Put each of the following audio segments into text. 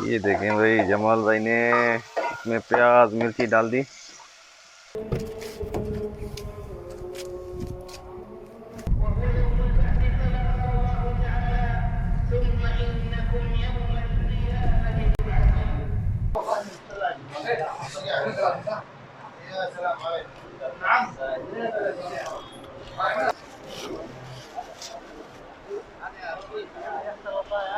ये देखें भाई, जमाल भाई ने इसमें प्याज मिर्ची डाल दी।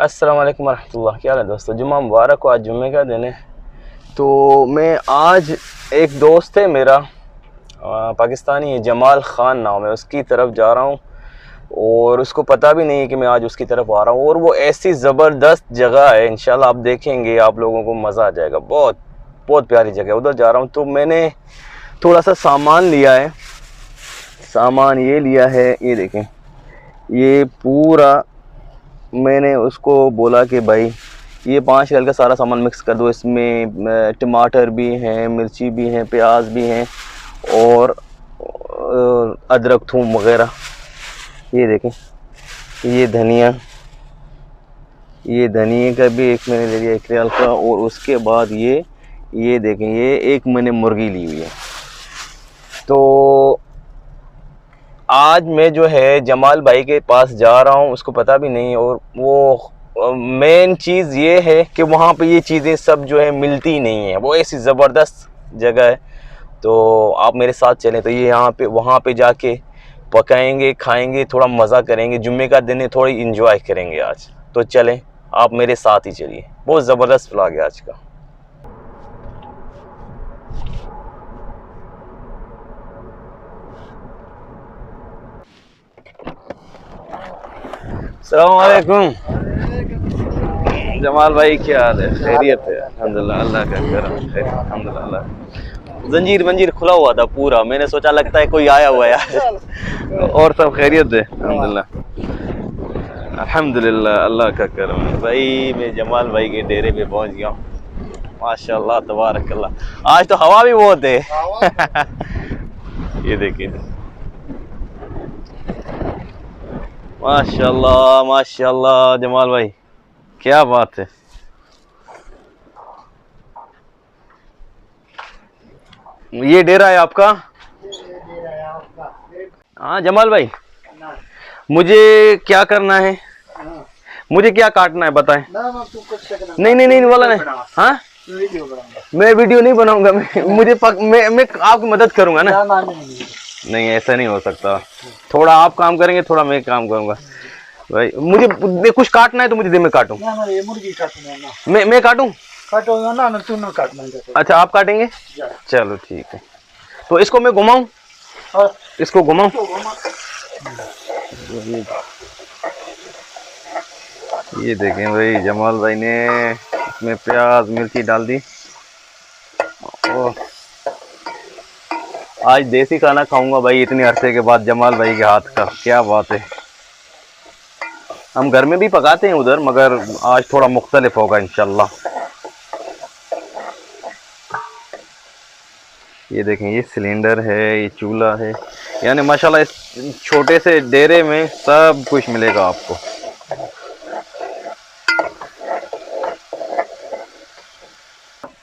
अस्सलाम वालेकुम वरहमतुल्लाह। क्या हाल है दोस्तों? जुम्मा मुबारक हो। आज जुम्मे का दिन है। तो मैं आज एक दोस्त है मेरा पाकिस्तानी है, जमाल ख़ान नाम है, उसकी तरफ जा रहा हूँ और उसको पता भी नहीं है कि मैं आज उसकी तरफ आ रहा हूँ। और वो ऐसी ज़बरदस्त जगह है, इंशाल्लाह आप देखेंगे, आप लोगों को मज़ा आ जाएगा। बहुत बहुत प्यारी जगह है, उधर जा रहा हूँ। तो मैंने थोड़ा सा सामान लिया है। सामान ये लिया है, ये देखें, ये पूरा मैंने उसको बोला कि भाई ये 5 रियाल का सारा सामान मिक्स कर दो। इसमें टमाटर भी हैं, मिर्ची भी हैं, प्याज भी हैं और अदरक थूम वगैरह। ये देखें, ये धनिया, ये धनिए का भी एक मैंने ले लिया 1 रियाल का। और उसके बाद ये देखें, ये एक मैंने मुर्गी ली हुई है। तो आज मैं जो है जमाल भाई के पास जा रहा हूँ, उसको पता भी नहीं। और वो मेन चीज़ ये है कि वहाँ पे ये चीज़ें सब जो है मिलती नहीं है, वो ऐसी ज़बरदस्त जगह है। तो आप मेरे साथ चलें। तो ये यहाँ पे वहाँ पे जाके पकाएंगे, खाएंगे, थोड़ा मज़ा करेंगे। जुम्मे का दिन है, थोड़ी इंजॉय करेंगे आज। तो चलें, आप मेरे साथ ही चलिए। बहुत ज़बरदस्त व्लॉग है आज का। अस्सलाम वालेकुम। जमाल भाई क्या हाल है? खैरियत है? अल्हम्दुलिल्लाह, अल्लाह का करम है। अल्हम्दुलिल्लाह। जंजीर खुला हुआ था पूरा, मैंने सोचा लगता है कोई आया हुआ है यार। और सब खैरियत है? अल्हम्दुलिल्लाह, अल्हम्दुलिल्लाह, अल्लाह का करम है। भाई मैं जमाल भाई के डेरे पे पहुंच गया हूँ। माशाल्लाह तबारकल्लाह, आज तो हवा भी बहुत है। ये देखिए, माशाल्लाह माशाल्लाह जमाल भाई, क्या बात है। ये डेरा है आपका? हाँ जमाल भाई, मुझे क्या करना है? मुझे क्या काटना है बताएं? नहीं नहीं नहीं वाला नहीं। हाँ, मैं वीडियो नहीं बनाऊंगा। मैं आपकी मदद करूंगा ना। नहीं, ऐसा नहीं हो सकता। थोड़ा आप काम करेंगे, थोड़ा मैं काम करूंगा। भाई मुझे कुछ काटना है तो मुझे दे, मैं काटूं। मैं काटूं? ना तू ना काटना। अच्छा, आप काटेंगे? चलो ठीक है। तो इसको मैं घुमाऊं? इसको घुमाऊं? ये देखें भाई, जमाल भाई ने इसमें प्याज मिर्ची डाल दी। और आज देसी खाना खाऊंगा भाई, इतने अरसे के बाद जमाल भाई के हाथ का। क्या बात है। हम घर में भी पकाते हैं उधर, मगर आज थोड़ा मुख्तलिफ होगा इंशाल्लाह। ये देखें, ये सिलेंडर है, ये चूल्हा है, यानी माशाल्लाह इस छोटे से डेरे में सब कुछ मिलेगा आपको।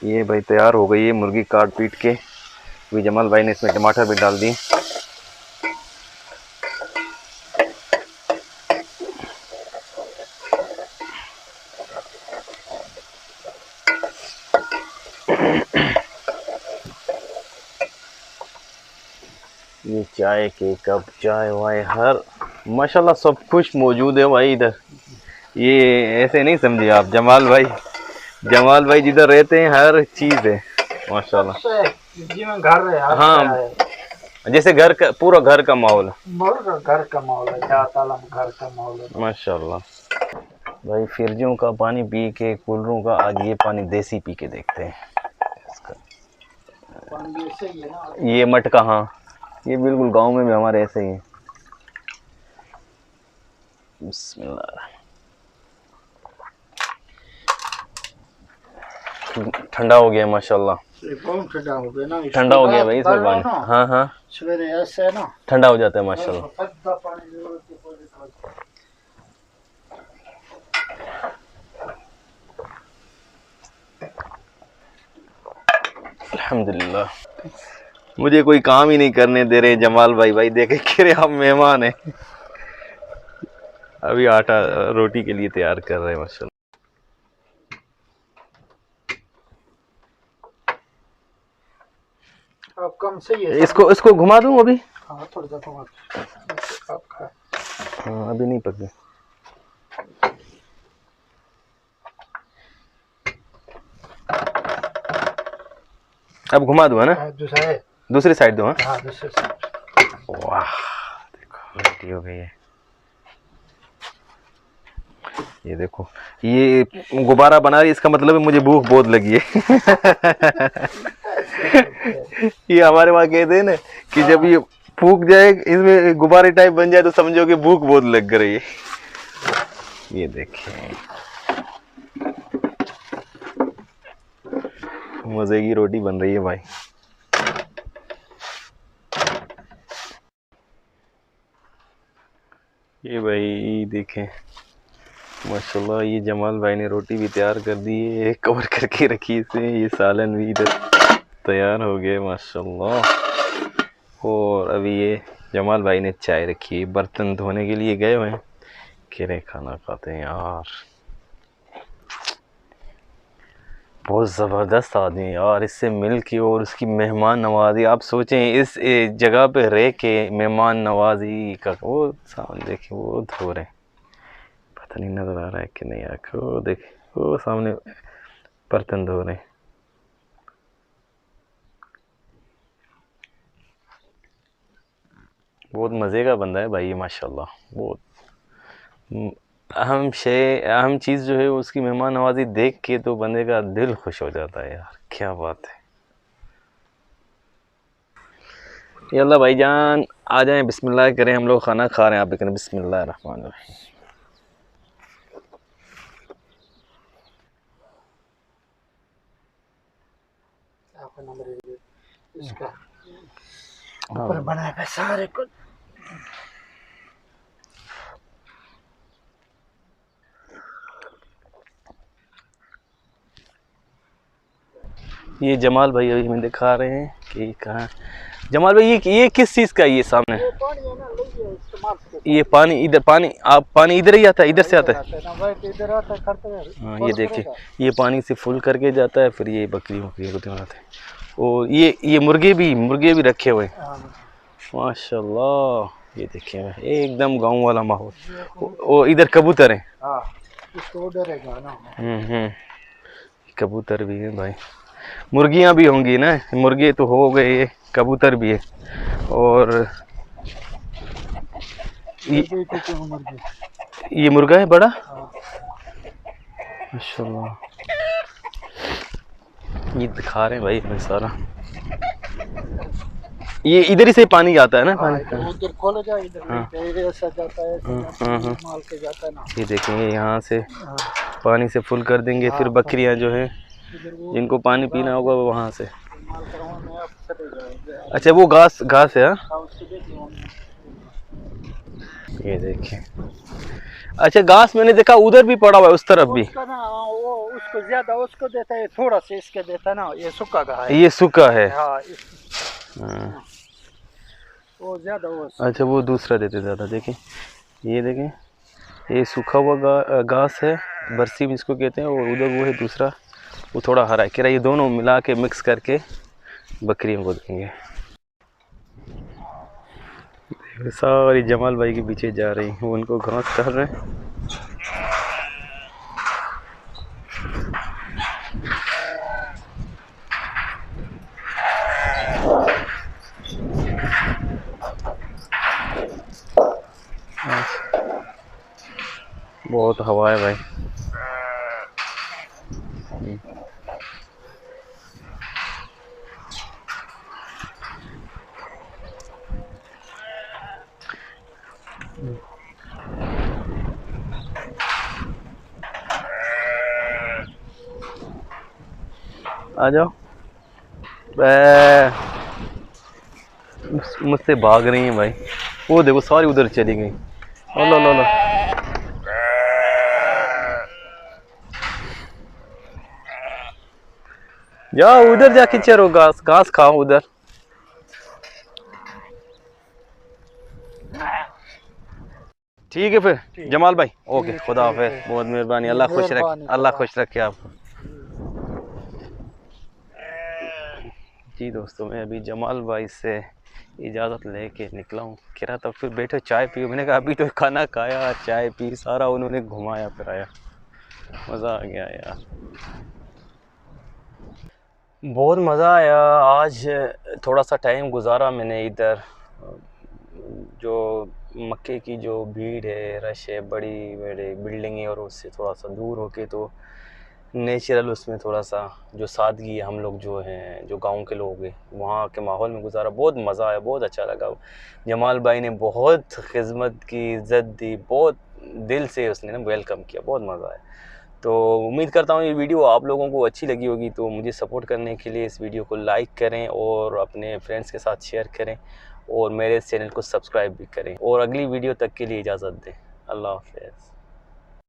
ये भाई तैयार हो गई है मुर्गी काट पीट के। अभी जमाल भाई ने इसमें टमाटर भी डाल दिए। ये चाय के कप, चाय वाय हर माशाल्लाह सब कुछ मौजूद है भाई इधर। ये ऐसे नहीं समझिए आप, जमाल भाई जिधर रहते हैं हर चीज़ है माशाल्लाह। घर है। हाँ, जैसे घर का पूरा घर का माहौल है। घर का माहौल है, घर का माहौल है माशाल्लाह। भाई फ्रिजों का पानी पी के, कूलरों का, आज ये पानी देसी पी के देखते हैं इसका। पानी ऐसे ही है ना। ये मटका, हाँ ये बिल्कुल गांव में भी हमारे ऐसे ही है। बिस्मिल्लाह। ठंडा हो गया माशाल्लाह। ये बहुत ठंडा हो गया ना। ठंडा हो गया भाई इसमें पानी। हाँ हाँ सवेरे ऐसे है ना, ठंडा हो जाता है माशाल्लाह। ठंडा पानी जरूरत है कोई दिक्कत। अल्हम्दुलिल्लाह। मुझे कोई काम ही नहीं करने दे रहे जमाल भाई। भाई देखे कि रे आप मेहमान हैं। अभी आटा रोटी के लिए तैयार कर रहे हैं माशाल्लाह। अब कम सही है। इसको घुमा दूं अभी? हाँ थोड़ा सा आपका। हाँ अभी नहीं पके। अब घुमा दूं है ना? दूसरा है, दूसरी साइड दूं? हाँ दूसरी साइड। वाह देखो रेडी हो गई है। ये देखो ये गुब्बारा बना रही है, इसका मतलब है मुझे भूख बहुत लगी है। ये हमारे वहाँ कहते हैं ना कि जब ये फूक जाए, इसमें गुब्बारे टाइप बन जाए तो समझो कि भूख बहुत लग रही है। ये देखिए मजे की रोटी बन रही है भाई। ये भाई देखें माशाल्लाह, ये जमाल भाई ने रोटी भी तैयार कर दी है, कवर करके रखी इसे। ये सालन भी इधर तैयार हो गए माशाल्लाह। और अभी ये जमाल भाई ने चाय रखी है, बर्तन धोने के लिए गए हुए हैं। किरे खाना खाते हैं यार, बहुत ज़बरदस्त आदमी है यार। इससे मिल के और उसकी मेहमान नवाजी, आप सोचें इस जगह पे रह के मेहमान नवाजी का। वो सामने देखिए वो धो रहे हैं, पता नहीं नज़र आ रहा है कि नहीं आके। वो देखिए वो सामने बर्तन धो रहे हैं। बहुत मज़े का बंदा है भाई ये माशाल्लाह। बहुत अहम चीज़ जो है उसकी मेहमान नवाजी देख के तो बंदे का दिल खुश हो जाता है यार, क्या बात है। यल्ला भाईजान आ जाएं, बिस्मिल्लाह करें। हम लोग खाना खा रहे हैं, आप भी करें बिस्मिल्लाह रहमान रहीम। आपका नंबर इसका ऊपर बनाया है सारे को। ये जमाल भाई अभी हमें दिखा रहे हैं कि कहाँ। जमाल भाई ये किस चीज़ का है ये सामने? ये पानी है ना, लीजिए इस्तेमाल करो। ये पानी इधर, पानी इधर ही आता है, इधर से आता है। इधर आता है करते हैं। हाँ ये देखिए ये पानी से फुल करके जाता है, फिर ये बकरी को दिलाते हैं। और ये मुर्गे भी रखे हुए हैं माशाल्लाह। ये देखिए एकदम गांव वाला माहौल। और इधर कबूतर हैं। हाँ इसको डरेगा ना। कबूतर भी है भाई, मुर्गियां भी होंगी ना। मुर्गे तो हो गए, कबूतर भी है। और ये मुर्गा है बड़ा माशाल्लाह। ये दिखा रहे हैं भाई हमें सारा। ये इधर ही से पानी आता है ना? पानी उधर खोला जाए, इधर ऐसा जाता है, माल के जाता है ना। ये देखेंगे यहाँ से पानी से फुल कर देंगे, फिर बकरियां जो हैं जिनको पानी पीना होगा वो वहाँ से। अच्छा वो घास है। ये देखिए अच्छा घास मैंने देखा उधर भी पड़ा हुआ है, उस तरफ भी ना। वो उसको ज्यादा उसको देता है, थोड़ा सा इसके देता है ना। ये सूखा का है, ये सूखा है। हाँ वो ज्यादा वो। अच्छा वो दूसरा देते ज़्यादा। देखें ये देखें ये सूखा हुआ घास है, बरसी भी इसको कहते हैं। और उधर वो है दूसरा, वो थोड़ा हरा है। कह रहा ये दोनों मिला के मिक्स करके बकरियों को देंगे। सारी जमाल भाई के पीछे जा रही, वो उनको घास कर रहे हैं। बहुत हवा है भाई। आ जाओ। मुझसे भाग रही हैं भाई, वो देखो सारी उधर चली गई। लो लो लो, जाओ उधर जाके चरो, घास घास खाओ उधर। ठीक है फिर जमाल भाई, ओके, खुदा हाफिज़, बहुत मेहरबानी, अल्लाह खुश रखे, अल्लाह खुश रखे आपको। जी दोस्तों, मैं अभी जमाल भाई से इजाज़त लेके निकला हूँ। कह रहा था फिर बैठो चाय पियो, मैंने कहा अभी तो खाना खाया, चाय पी, सारा उन्होंने घुमाया फिराया, मज़ा आ गया यार, बहुत मज़ा आया आज। थोड़ा सा टाइम गुजारा मैंने इधर, जो मक्के की जो भीड़ है, रश है, बड़ी बड़ी बिल्डिंगें, और उससे थोड़ा सा दूर होके तो नेचुरल उसमें थोड़ा सा जो सादगी है, हम लोग जो हैं, जो गांव के लोग हैं, वहाँ के माहौल में गुजारा, बहुत मज़ा आया, बहुत अच्छा लगा। जमाल भाई ने बहुत खिदमत की, इज़्ज़त दी, बहुत दिल से उसने ना वेलकम किया, बहुत मज़ा आया। तो उम्मीद करता हूँ ये वीडियो आप लोगों को अच्छी लगी होगी। तो मुझे सपोर्ट करने के लिए इस वीडियो को लाइक करें और अपने फ्रेंड्स के साथ शेयर करें, और मेरे इस चैनल को सब्सक्राइब भी करें, और अगली वीडियो तक के लिए इजाज़त दें। अल्लाह हाफ़िज़।